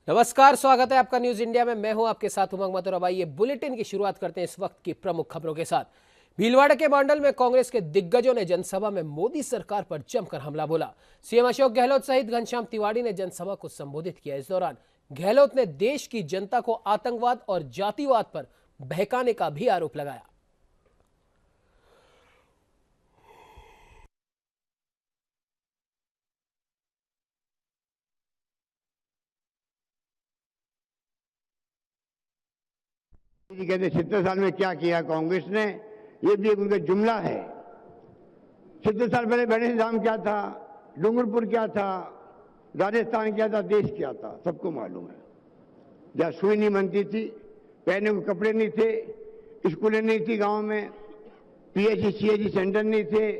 नमस्कार, स्वागत है आपका न्यूज इंडिया में। मैं हूं आपके साथ उमंग मथुरा। भाई, ये बुलेटिन की शुरुआत करते हैं इस वक्त की प्रमुख खबरों के साथ। भीलवाड़ा के बांडल में कांग्रेस के दिग्गजों ने जनसभा में मोदी सरकार पर जमकर हमला बोला। सीएम अशोक गहलोत सहित घनश्याम तिवारी ने जनसभा को संबोधित किया। इस दौरान गहलोत ने देश की जनता को आतंकवाद और जातिवाद पर बहकाने का भी आरोप लगाया। कहते 70 साल में क्या किया कांग्रेस ने, ये भी एक उनका जुमला है। 70 साल पहले बैठे धाम क्या था, डूंगरपुर क्या था, राजस्थान क्या था, देश क्या था, सबको मालूम है। जहाँ सुई नहीं बनती थी, पहने को कपड़े नहीं थे, स्कूलें नहीं थी गांव में, पीएचई सीएचई सेंटर नहीं थे,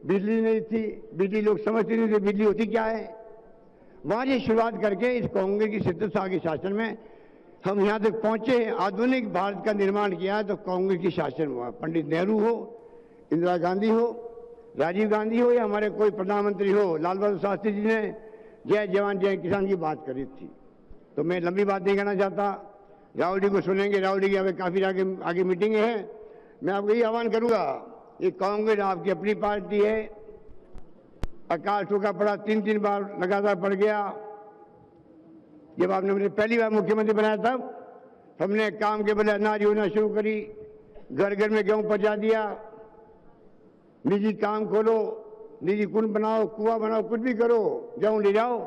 बिजली नहीं थी, बिजली लोग समझते नहीं थे बिजली होती क्या है। वहां से शुरुआत करके इस कांग्रेस की 70 साल के शासन में हम यहां तक पहुंचे हैं। आधुनिक भारत का निर्माण किया है तो कांग्रेस की शासन हुआ। पंडित नेहरू हो, इंदिरा गांधी हो, राजीव गांधी हो या हमारे कोई प्रधानमंत्री हो, लाल बहादुर शास्त्री जी ने जय जवान जय किसान की बात करी थी। तो मैं लंबी बात नहीं करना चाहता, राहुल जी को सुनेंगे। राहुल जी की अभी काफी आगे मीटिंग है। मैं आपको यही आह्वान करूंगा, ये कांग्रेस आपकी अपनी पार्टी है। अकाल सूखा पड़ा, 3 बार लगातार पड़ गया। जब आपने मुझे पहली बार मुख्यमंत्री बनाया तब हमने काम के बदले अनाज योजना शुरू करी, घर घर में गेहूं पहुंचा दिया। निजी काम खोलो, निजी कुंड बनाओ, कुआं बनाओ, कुछ भी करो, गेहूं ले जाओ।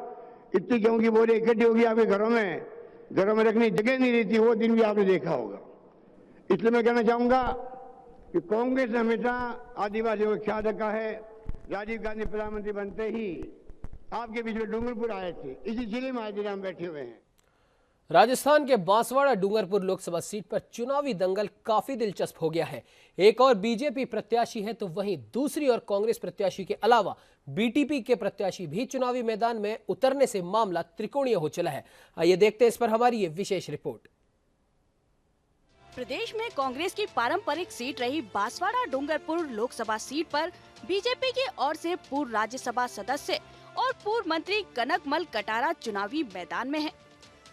इतनी गेहूं की बोरी इकट्ठी होगी आपके घरों में रखने की जगह नहीं रहती। वो दिन भी आपने देखा होगा। इसलिए मैं कहना चाहूंगा कि कांग्रेस ने हमेशा आदिवासियों का ख्याल रखा है। राजीव गांधी प्रधानमंत्री बनते ही आपके बीच में डूंगरपुर आए थे, इसी जिले में आज हम बैठे हुए हैं। राजस्थान के बांसवाड़ा डूंगरपुर लोकसभा सीट पर चुनावी दंगल काफी दिलचस्प हो गया है। एक और बीजेपी प्रत्याशी है तो वहीं दूसरी ओर कांग्रेस प्रत्याशी के अलावा बीटीपी के प्रत्याशी भी चुनावी मैदान में उतरने से मामला त्रिकोणीय हो चला है। आइए देखते हैं इस पर हमारी ये विशेष रिपोर्ट। प्रदेश में कांग्रेस की पारंपरिक सीट रही बांसवाड़ा डूंगरपुर लोकसभा सीट पर बीजेपी की ओर से पूर्व राज्यसभा सदस्य और पूर्व मंत्री कनकमल कटारा चुनावी मैदान में हैं।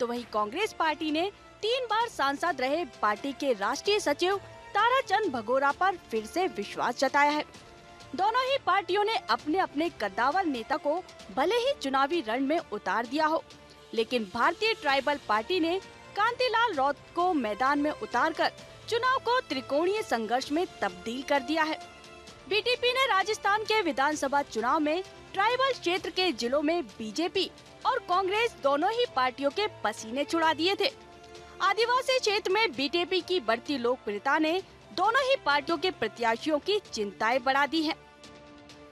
तो वहीं कांग्रेस पार्टी ने 3 बार सांसद रहे पार्टी के राष्ट्रीय सचिव ताराचंद भगोरा पर फिर से विश्वास जताया है। दोनों ही पार्टियों ने अपने अपने कद्दावर नेता को भले ही चुनावी रण में उतार दिया हो, लेकिन भारतीय ट्राइबल पार्टी ने कांतिलाल रौत को मैदान में उतारकर चुनाव को त्रिकोणीय संघर्ष में तब्दील कर दिया है। बीटीपी ने राजस्थान के विधानसभा चुनाव में ट्राइबल क्षेत्र के जिलों में बीजेपी और कांग्रेस दोनों ही पार्टियों के पसीने छुड़ा दिए थे। आदिवासी क्षेत्र में बीजेपी की बढ़ती लोकप्रियता ने दोनों ही पार्टियों के प्रत्याशियों की चिंताएं बढ़ा दी हैं।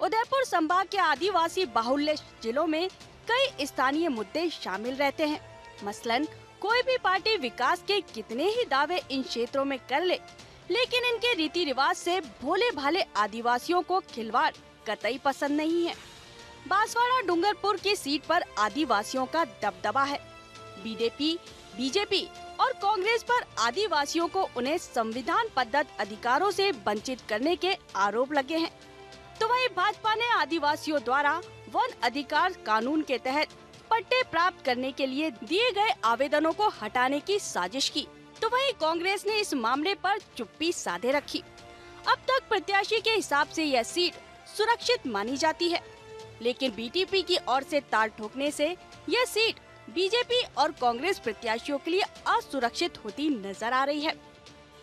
उदयपुर संभाग के आदिवासी बाहुल्य जिलों में कई स्थानीय मुद्दे शामिल रहते हैं। मसलन कोई भी पार्टी विकास के कितने ही दावे इन क्षेत्रों में कर ले, लेकिन इनके रीति रिवाज से भोले भाले आदिवासियों को खिलवाड़ कतई पसंद नहीं है। बांसवाड़ा डूंगरपुर की सीट पर आदिवासियों का दबदबा है। बीजेपी और कांग्रेस पर आदिवासियों को उन्हें संविधान प्रदत्त अधिकारों से वंचित करने के आरोप लगे हैं। तो वहीं भाजपा ने आदिवासियों द्वारा वन अधिकार कानून के तहत पट्टे प्राप्त करने के लिए दिए गए आवेदनों को हटाने की साजिश की। तो वहीं कांग्रेस ने इस मामले पर चुप्पी साधे रखी। अब तक प्रत्याशी के हिसाब से यह सीट सुरक्षित मानी जाती है, लेकिन बीटीपी की ओर से ताल ठोकने से यह सीट बीजेपी और कांग्रेस प्रत्याशियों के लिए असुरक्षित होती नजर आ रही है।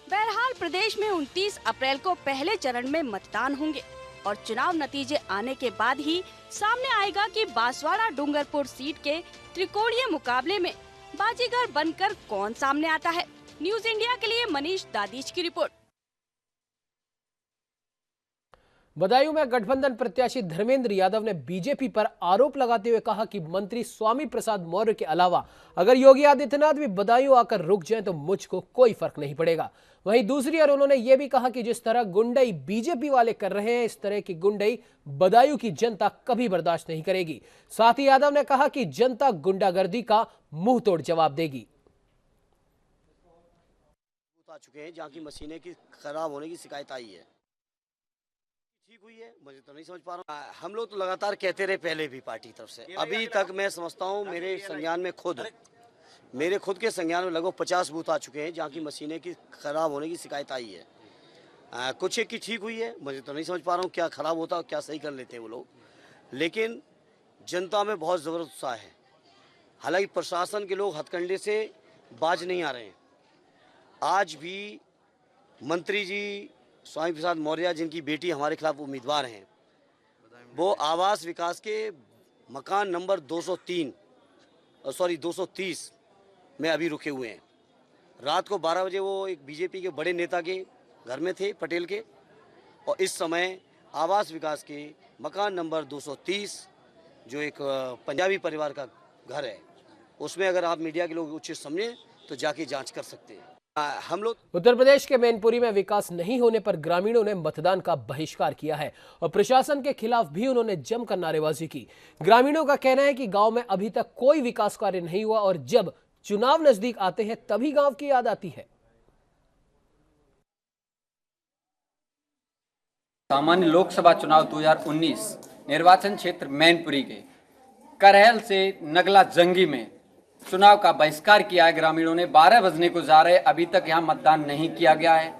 बहरहाल प्रदेश में 29 अप्रैल को पहले चरण में मतदान होंगे और चुनाव नतीजे आने के बाद ही सामने आएगा कि बांसवाड़ा डूंगरपुर सीट के त्रिकोणीय मुकाबले में बाजीगर बनकर कौन सामने आता है। न्यूज इंडिया के लिए मनीष दादीच की रिपोर्ट। बदायूं में गठबंधन प्रत्याशी धर्मेंद्र यादव ने बीजेपी पर आरोप लगाते हुए कहा कि मंत्री स्वामी प्रसाद मौर्य के अलावा अगर योगी आदित्यनाथ भी बदायूं आकर रुक जाएं तो मुझको कोई फर्क नहीं पड़ेगा। वहीं दूसरी ओर उन्होंने ये भी कहा कि जिस तरह गुंडई बीजेपी वाले कर रहे हैं, इस तरह की गुंडई बदायूं की जनता कभी बर्दाश्त नहीं करेगी। साथ ही यादव ने कहा कि जनता गुंडागर्दी का मुंह तोड़ जवाब देगी। आ चुके हैं जहाँ की मशीनें की खराब होने की शिकायत आई है। ठीक हुई है, मुझे तो नहीं समझ पा रहा हूँ। हम लोग तो लगातार कहते रहे पहले भी पार्टी तरफ से, अभी तक मैं समझता हूँ मेरे संज्ञान में खुद मेरे खुद के संज्ञान में लगभग 50 बूथ आ चुके हैं जहाँ की मशीनें की खराब होने की शिकायत आई है। कुछ एक की ठीक हुई है, मुझे तो नहीं समझ पा रहा हूँ क्या खराब होता है क्या सही कर लेते हैं वो लोग, लेकिन जनता में बहुत ज़बरदस्त उत्साह है। हालांकि प्रशासन के लोग हथकंडे से बाज नहीं आ रहे हैं। आज भी मंत्री जी स्वामी प्रसाद मौर्य जिनकी बेटी हमारे खिलाफ उम्मीदवार हैं, वो आवास विकास के मकान नंबर 230 में अभी रुके हुए हैं। रात को 12 बजे वो एक बीजेपी के बड़े नेता के घर में थे, पटेल के, और इस समय आवास विकास के मकान नंबर 230 जो एक पंजाबी परिवार का घर है, उसमें अगर आप मीडिया के लोग उचित समझें तो जाके जांच कर सकते हैं। हम लोग उत्तर प्रदेश के मैनपुरी में विकास नहीं होने पर ग्रामीणों ने मतदान का बहिष्कार किया है और प्रशासन के खिलाफ भी उन्होंने जमकर नारेबाजी की। ग्रामीणों का कहना है कि गांव में अभी तक कोई विकास कार्य नहीं हुआ और जब चुनाव नजदीक आते हैं तभी गांव की याद आती है। सामान्य लोकसभा चुनाव 2019 निर्वाचन क्षेत्र मैनपुरी के करहल से नगला जंगी में चुनाव का बहिष्कार किया है। ग्रामीणों ने 12 बजने को जा रहे, अभी तक यहां मतदान नहीं किया गया है।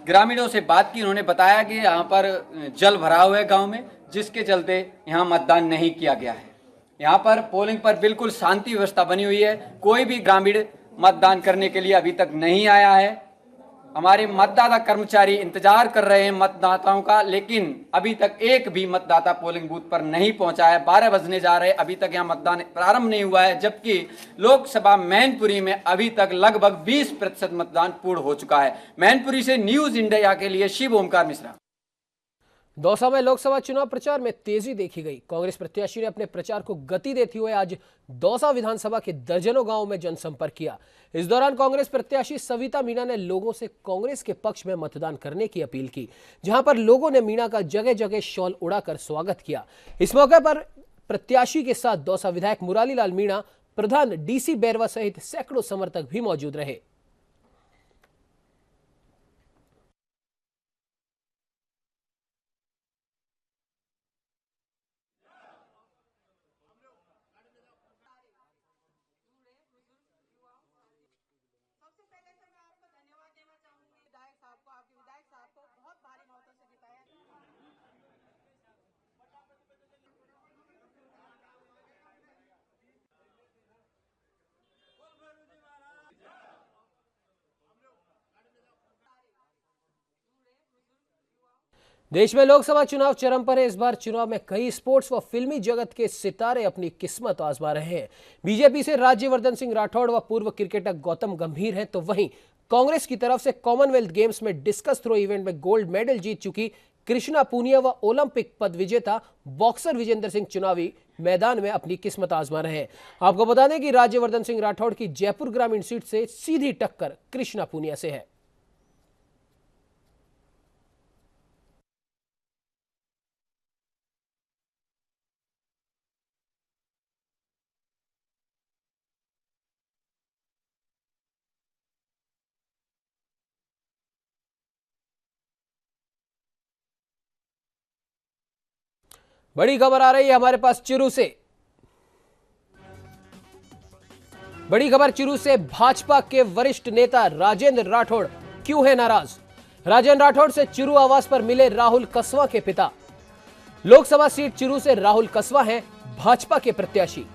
ग्रामीणों से बात की, उन्होंने बताया कि यहां पर जल भराव है गांव में, जिसके चलते यहां मतदान नहीं किया गया है। यहां पर पोलिंग पर बिल्कुल शांति व्यवस्था बनी हुई है, कोई भी ग्रामीण मतदान करने के लिए अभी तक नहीं आया है। हमारे मतदाता कर्मचारी इंतजार कर रहे हैं मतदाताओं का, लेकिन अभी तक एक भी मतदाता पोलिंग बूथ पर नहीं पहुंचा है। 12 बजने जा रहे, अभी तक यहां मतदान प्रारंभ नहीं हुआ है, जबकि लोकसभा मैनपुरी में अभी तक लगभग 20% मतदान पूर्ण हो चुका है। मैनपुरी से न्यूज इंडिया के लिए शिव ओमकार मिश्रा। दौसा में लोकसभा चुनाव प्रचार में तेजी देखी गई। कांग्रेस प्रत्याशी ने अपने प्रचार को गति देते हुए आज दौसा विधानसभा के दर्जनों गांवों में जनसंपर्क किया। इस दौरान कांग्रेस प्रत्याशी सविता मीणा ने लोगों से कांग्रेस के पक्ष में मतदान करने की अपील की, जहां पर लोगों ने मीणा का जगह जगह शॉल उड़ाकर स्वागत किया। इस मौके पर प्रत्याशी के साथ दौसा विधायक मुरारीलाल मीणा, प्रधान डीसी बैरवा सहित सैकड़ों समर्थक भी मौजूद रहे। देश में लोकसभा चुनाव चरम पर है। इस बार चुनाव में कई स्पोर्ट्स व फिल्मी जगत के सितारे अपनी किस्मत आजमा रहे हैं। बीजेपी से राज्यवर्धन सिंह राठौड़ व पूर्व क्रिकेटर गौतम गंभीर हैं, तो वहीं कांग्रेस की तरफ से कॉमनवेल्थ गेम्स में डिस्कस थ्रो इवेंट में गोल्ड मेडल जीत चुकी कृष्णा पूनिया व ओलंपिक पद विजेता बॉक्सर विजेंद्र सिंह चुनावी मैदान में अपनी किस्मत आजमा रहे हैं। आपको बता दें कि राज्यवर्धन सिंह राठौड़ की जयपुर ग्रामीण सीट से सीधी टक्कर कृष्णा पूनिया से है। बड़ी खबर आ रही है हमारे पास चिरू से। बड़ी खबर चिरू से, भाजपा के वरिष्ठ नेता राजेंद्र राठौड़ क्यों है नाराज। राजेंद्र राठौड़ से चिरू आवास पर मिले राहुल कसवा के पिता। लोकसभा सीट चिरू से राहुल कसवा हैं भाजपा के प्रत्याशी।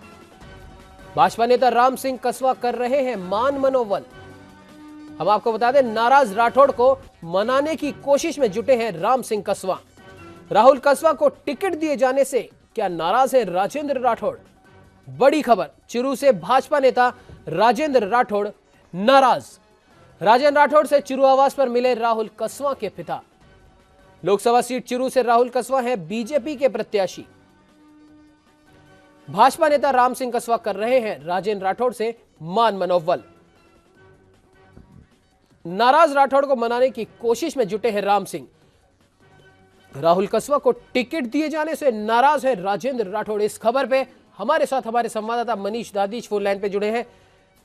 भाजपा नेता राम सिंह कसवा कर रहे हैं मान मनोबल। हम आपको बता दें, नाराज राठौड़ को मनाने की कोशिश में जुटे हैं राम सिंह कसवा। राहुल कसवा को टिकट दिए जाने से क्या नाराज है राजेंद्र राठौड़। बड़ी खबर, चिरू से भाजपा नेता राजेंद्र राठौड़ नाराज। राजेंद्र राठौड़ से चिरू आवास पर मिले राहुल कसवा के पिता। लोकसभा सीट चिरू से राहुल कसवा है बीजेपी के प्रत्याशी। भाजपा नेता राम सिंह कसवा कर रहे हैं राजेंद्र राठौड़ से मान मनोबल। नाराज राठौड़ को मनाने की कोशिश में जुटे हैं राम सिंह। राहुल कसवा को टिकट दिए जाने से नाराज है राजेंद्र राठौड़। इस खबर पे हमारे साथ हमारे संवाददाता मनीष दादीच फोन लाइन पे जुड़े हैं।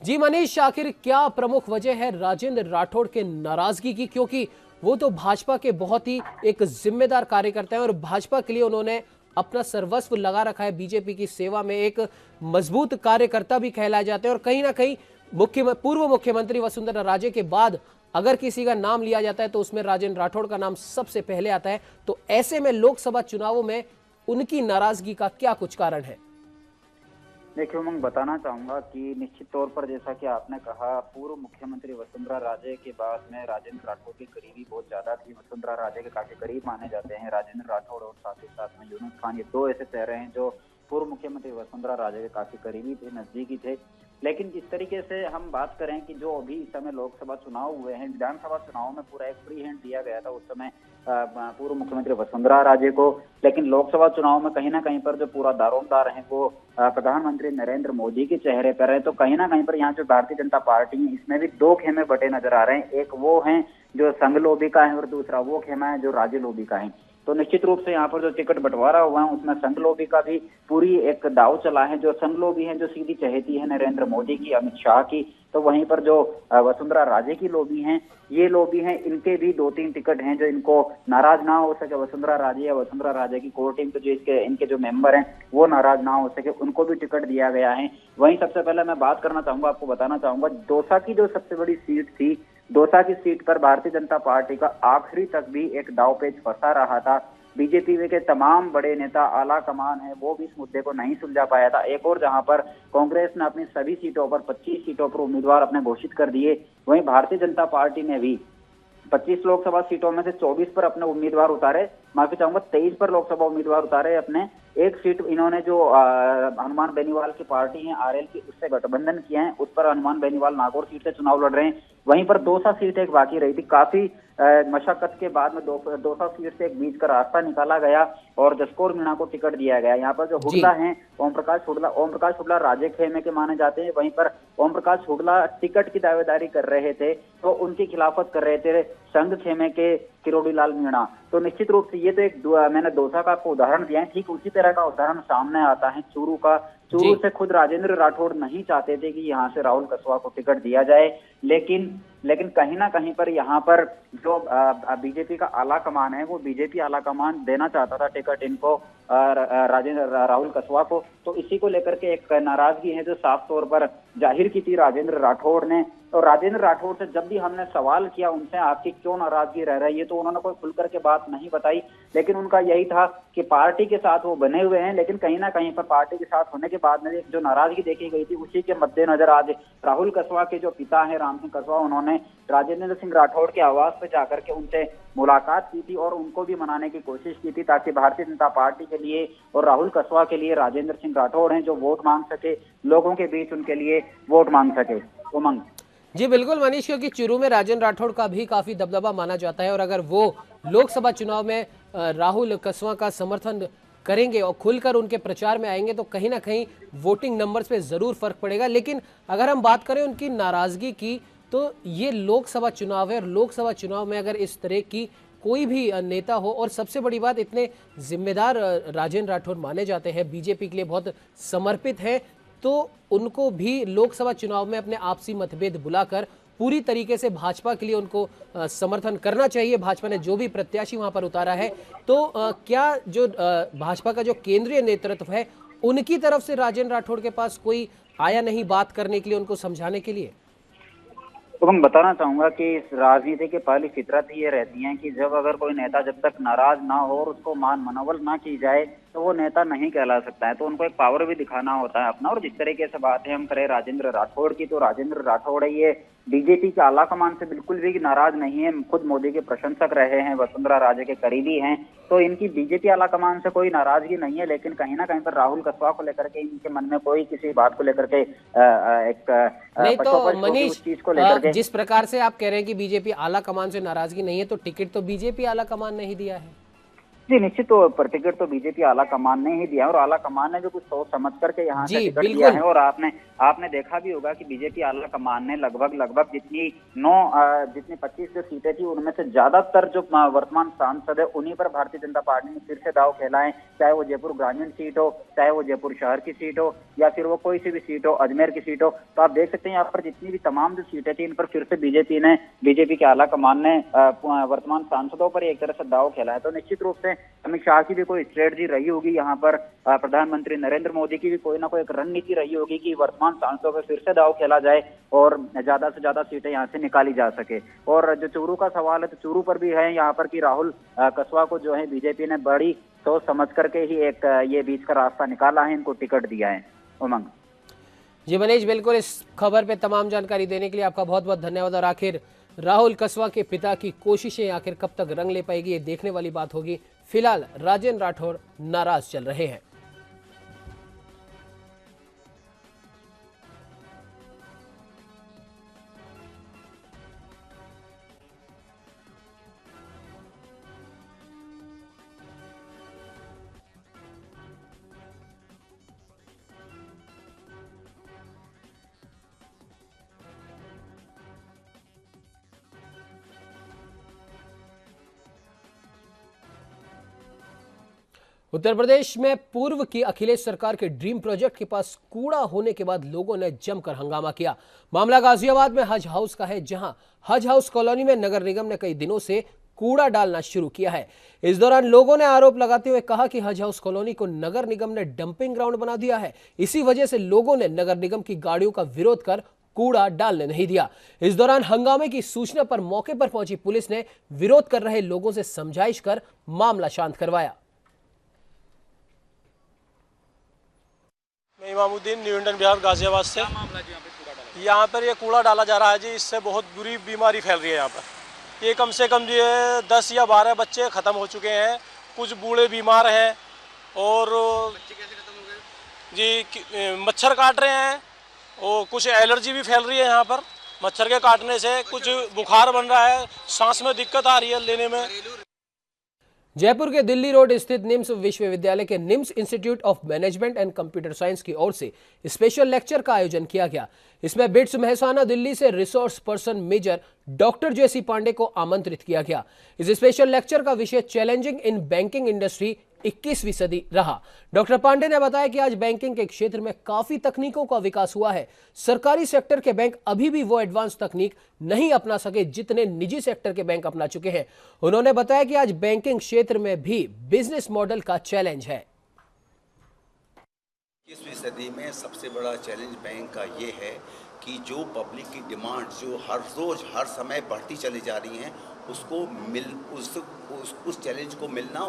जी मनीष, आखिर क्या प्रमुख वजह है राजेंद्र राठौड़ के नाराजगी की, क्योंकि वो तो भाजपा के बहुत ही एक जिम्मेदार कार्यकर्ता है और भाजपा के लिए उन्होंने अपना सर्वस्व लगा रखा है। बीजेपी की सेवा में एक मजबूत कार्यकर्ता भी कहलाए जाते हैं और कहीं ना कहीं पूर्व मुख्यमंत्री वसुंधरा राजे के बाद अगर किसी का नाम लिया जाता है तो उसमें राजेंद्र राठौड़ का नाम सबसे पहले आता है। तो ऐसे में लोकसभा चुनावों में उनकी नाराजगी का क्या कुछ कारण है? देखिए उमंग, बताना चाहूंगा कि निश्चित तौर पर जैसा कि आपने कहा, पूर्व मुख्यमंत्री वसुंधरा राजे के बाद में राजेंद्र राठौड़ की करीबी बहुत ज्यादा थी। वसुंधरा राजे के काफी करीब माने जाते हैं राजेंद्र राठौड़, और साथ ही साथ में यूनुस खान। ये दो ऐसे चेहरे हैं जो पूर्व मुख्यमंत्री वसुंधरा राजे के काफी करीबी थे, नजदीकी थे। लेकिन इस तरीके से हम बात करें कि जो अभी इस समय लोकसभा चुनाव हुए हैं, विधानसभा चुनाव में पूरा एक फ्री हैंड दिया गया था उस समय पूर्व मुख्यमंत्री वसुंधरा राजे को। लेकिन लोकसभा चुनाव में कहीं ना कहीं पर जो पूरा दारोमदार है वो प्रधानमंत्री नरेंद्र मोदी के चेहरे पर है। तो कहीं ना कहीं पर यहाँ जो भारतीय जनता पार्टी है, इसमें भी दो खेमे बटे नजर आ रहे हैं। एक वो है जो संघ लोबी का है और दूसरा वो खेमा है जो राज्य लोबी का है। तो निश्चित रूप से यहाँ पर जो टिकट बंटवारा हुआ है उसमें संघ लोबी का भी पूरी एक दाव चला है। जो संघ लोबी है जो सीधी चहेती है नरेंद्र मोदी की, अमित शाह की, तो वहीं पर जो वसुंधरा राजे की लोबी हैं, ये लोबी हैं, इनके भी 2-3 टिकट हैं जो इनको नाराज ना हो सके। वसुंधरा राजे या वसुंधरा राजे की कोर टीम के जो इनके जो मेंबर हैं वो नाराज ना हो सके, उनको भी टिकट दिया गया है। वहीं सबसे पहले मैं बात करना चाहूंगा, आपको बताना चाहूंगा, दौसा की जो सबसे बड़ी सीट थी, दौसा की सीट पर भारतीय जनता पार्टी का आखिरी तक भी एक दांवपेच फंसा रहा था। बीजेपी के तमाम बड़े नेता, आला कमान है, वो भी इस मुद्दे को नहीं सुलझा पाया था। एक और जहां पर कांग्रेस ने अपनी सभी सीटों पर 25 सीटों पर उम्मीदवार अपने घोषित कर दिए, वहीं भारतीय जनता पार्टी ने भी 25 लोकसभा सीटों में से 24 पर अपने उम्मीदवार उतारे, माफी चाहूंगा 23 पर लोकसभा उम्मीदवार उतारे अपने। एक सीट इन्होंने जो हनुमान बेनीवाल की पार्टी है आरएल की, उससे गठबंधन किया है, उस पर हनुमान बेनीवाल नागौर सीट से चुनाव लड़ रहे हैं। वहीं पर दौसा सीट एक बाकी रही थी। काफी मशक्कत के बाद में दौसा सीट से एक बीच का रास्ता निकाला गया और जसकौर मीणा को टिकट दिया गया। यहाँ पर जो हुडला है ओम प्रकाश हुडला राजे खेमे के माने जाते हैं। वहीं पर ओम प्रकाश हुडला टिकट की दावेदारी कर रहे थे, तो उनकी खिलाफत कर रहे थे संघ खेमे के किरोड़ी लाल मीणा। तो निश्चित रूप से ये तो एक मैंने दौसा का आपको उदाहरण दिया है। ठीक उसी तरह का उदाहरण सामने आता है चूरू का। चूरू से खुद राजेंद्र राठौड़ नहीं चाहते थे कि यहाँ से राहुल कसवा को टिकट दिया जाए, लेकिन कहीं ना कहीं पर यहाँ पर जो बीजेपी का आला कमान है, वो बीजेपी आला कमान देना चाहता था टिकट इनको, राहुल कसवा को। तो इसी को लेकर के एक नाराजगी है जो साफ तौर पर जाहिर की थी राजेंद्र राठौड़ ने। और राजेंद्र राठौड़ से जब भी हमने सवाल किया उनसे आपकी क्यों नाराजगी रह रही है, तो उन्होंने कोई खुलकर के बात नहीं बताई। लेकिन उनका यही था कि पार्टी के साथ वो बने हुए हैं, लेकिन कहीं ना कहीं पर पार्टी के साथ होने के बाद में जो नाराजगी देखी गई थी, उसी के मद्देनजर आज राहुल कसवा के जो पिता है राम सिंह कसवा, उन्होंने राजेंद्र सिंह राठौड़ के आवास पे जाकर के उनसे मुलाकात की थी और उनको भी मनाने की कोशिश की थी, ताकि भारतीय जनता पार्टी के लिए और राहुल कसवा के लिए राजेंद्र सिंह राठौड़ हैं जो वोट मांग सके, लोगों के बीच उनके लिए वोट मांग सके। उमंग जी बिल्कुल मनीष, क्योंकि चूरू में राजेंद्र राठौड़ का भी काफी दबदबा माना जाता है और अगर वो लोकसभा चुनाव में राहुल कसवा का समर्थन करेंगे और खुलकर उनके प्रचार में आएंगे तो कहीं ना कहीं वोटिंग नंबर्स पे जरूर फर्क पड़ेगा। लेकिन अगर हम बात करें उनकी नाराजगी की, तो ये लोकसभा चुनाव है और लोकसभा चुनाव में अगर इस तरह की कोई भी नेता हो, और सबसे बड़ी बात इतने जिम्मेदार राजेंद्र राठौड़ माने जाते हैं, बीजेपी के लिए बहुत समर्पित है, तो उनको भी लोकसभा चुनाव में अपने आपसी मतभेद बुलाकर पूरी तरीके से भाजपा के लिए उनको समर्थन करना चाहिए। भाजपा ने जो भी प्रत्याशी वहां पर उतारा है, तो क्या जो भाजपा का जो केंद्रीय नेतृत्व है उनकी तरफ से राजेंद्र राठौड़ के पास कोई आया नहीं बात करने के लिए, उनको समझाने के लिए? तो मैं बताना चाहूंगा कि इस राजनीति की पहली फितरत ही ये रहती है कि जब अगर कोई नेता जब तक नाराज ना हो और उसको मान मनोबल ना की जाए तो वो नेता नहीं कहला सकता है। तो उनको एक पावर भी दिखाना होता है अपना। और जिस तरीके से बातें हम करें राजेंद्र राठौड़ की, तो राजेंद्र राठौड़ है ये बीजेपी के आला कमान से बिल्कुल भी नाराज नहीं है, खुद मोदी के प्रशंसक रहे हैं, वसुंधरा राजे के करीबी हैं, तो इनकी बीजेपी आला कमान से कोई नाराजगी नहीं है। लेकिन कहीं ना कहीं पर राहुल कसवा को लेकर के इनके मन में कोई किसी बात को लेकर के एक नहीं, तो मनीष चीज को लेकर के जिस प्रकार से आप कह रहे हैं कि बीजेपी आला कमान से नाराजगी नहीं है, तो टिकट तो बीजेपी आला कमान ने ही दिया है। जी निश्चित तौर पर टिकट तो बीजेपी आला कमान ने ही दिया और आला कमान ने जो कुछ सोच समझ करके यहाँ से टिकट दिया है। और आपने देखा भी होगा कि बीजेपी आला कमान ने लगभग जितनी 25 जो सीटें थी उनमें से ज्यादातर जो वर्तमान सांसद है उन्हीं पर भारतीय जनता पार्टी ने फिर से दाव खेला है। चाहे वो जयपुर ग्रामीण सीट हो, चाहे वो जयपुर शहर की सीट हो, या फिर वो कोई सी भी सीट हो, अजमेर की सीट हो। तो आप देख सकते हैं यहाँ पर जितनी भी तमाम जो सीटें थी इन पर फिर से बीजेपी के आला कमान ने वर्तमान सांसदों पर एक तरह से दाव खेला है। तो निश्चित रूप से अमित शाह की भी कोई स्ट्रेटजी रही होगी, यहाँ पर प्रधानमंत्री नरेंद्र मोदी की भी कोई ना कोई एक रणनीति रही होगी कि वर्तमान सांसदों पर फिर से दाव खेला जाए और ज्यादा से ज्यादा सीटें यहाँ से निकाली जा सके। और जो चूरू का सवाल है, तो चूरू पर भी है यहाँ पर कि राहुल कसवा को जो है बीजेपी ने बड़ी सोच समझ करके ही एक ये बीच का रास्ता निकाला है, इनको टिकट दिया है। उमंग जी मनीष, बिल्कुल इस खबर पे तमाम जानकारी देने के लिए आपका बहुत बहुत धन्यवाद। और आखिर राहुल कसवा के पिता की कोशिशें आखिर कब तक रंग ले पाएगी, ये देखने वाली बात होगी। फिलहाल राजेंद्र राठौड़ नाराज चल रहे हैं। उत्तर प्रदेश में पूर्व की अखिलेश सरकार के ड्रीम प्रोजेक्ट के पास कूड़ा होने के बाद लोगों ने जमकर हंगामा किया। मामला गाजियाबाद में हज हाउस का है, जहां हज हाउस कॉलोनी में नगर निगम ने कई दिनों से कूड़ा डालना शुरू किया है। इस दौरान लोगों ने आरोप लगाते हुए कहा कि हज हाउस कॉलोनी को नगर निगम ने डंपिंग ग्राउंड बना दिया है। इसी वजह से लोगों ने नगर निगम की गाड़ियों का विरोध कर कूड़ा डालने नहीं दिया। इस दौरान हंगामे की सूचना पर मौके पर पहुंची पुलिस ने विरोध कर रहे लोगों से समझाइश कर मामला शांत करवाया। मैं इमामुद्दीन, न्यू इंडियन बिहार, गाजियाबाद से। यहाँ पर ये कूड़ा डाला जा रहा है जी, इससे बहुत बुरी बीमारी फैल रही है। यहाँ पर ये कम से कम ये 10 या 12 बच्चे ख़त्म हो चुके हैं, कुछ बूढ़े बीमार हैं और बच्चे कैसे ख़त्म हो गए जी? मच्छर काट रहे हैं और कुछ एलर्जी भी फैल रही है यहाँ पर मच्छर के काटने से, कुछ बुखार बन रहा है, सांस में दिक्कत आ रही है लेने में। जयपुर के दिल्ली रोड स्थित निम्स विश्वविद्यालय के NIMS institute of management and computer science की ओर से स्पेशल लेक्चर का आयोजन किया गया। इसमें बिट्स मेहसाना दिल्ली से रिसोर्स पर्सन मेजर डॉक्टर जेसी पांडे को आमंत्रित किया गया। इस स्पेशल लेक्चर का विषय चैलेंजिंग इन बैंकिंग इंडस्ट्री 21वीं सदी रहा। डॉक्टर पांडे ने बताया कि आज बैंकिंग के क्षेत्र में काफी तकनीकों का विकास हुआ है। सरकारी सेक्टर के बैंक अभी भी वो एडवांस तकनीक नहीं अपना सके जितने निजी सेक्टर के बैंक अपना चुके हैं। उन्होंने बताया कि आज बैंकिंग क्षेत्र में भी बिजनेस मॉडल का चैलेंज है। 21वीं सदी में सबसे बड़ा चैलेंज बैंक का ये है कि जो पब्लिक की डिमांड जो हर रोज हर समय बढ़ती चली जा रही हैं, उसको उस चैलेंज को मिलना,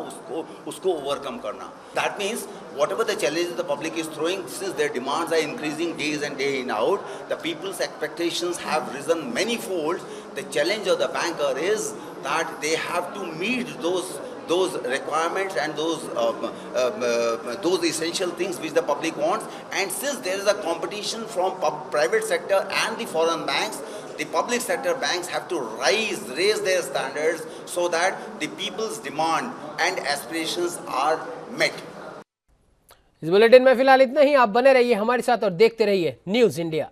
उसको ओवरकम करना। That means whatever the challenge the public is throwing, since their demands are increasing days and day in out, the peoples expectations have risen many fold. The challenge of the banker is that they have to meet those requirements and those essential things which the public wants. And since there is a competition from private sector and the foreign banks, the public sector banks have to raise their standards so that the people's demand and aspirations are met. इस bulletin में फिलहाल इतना ही। आप बने रहिए हमारे साथ और देखते रहिए न्यूज़ इंडिया।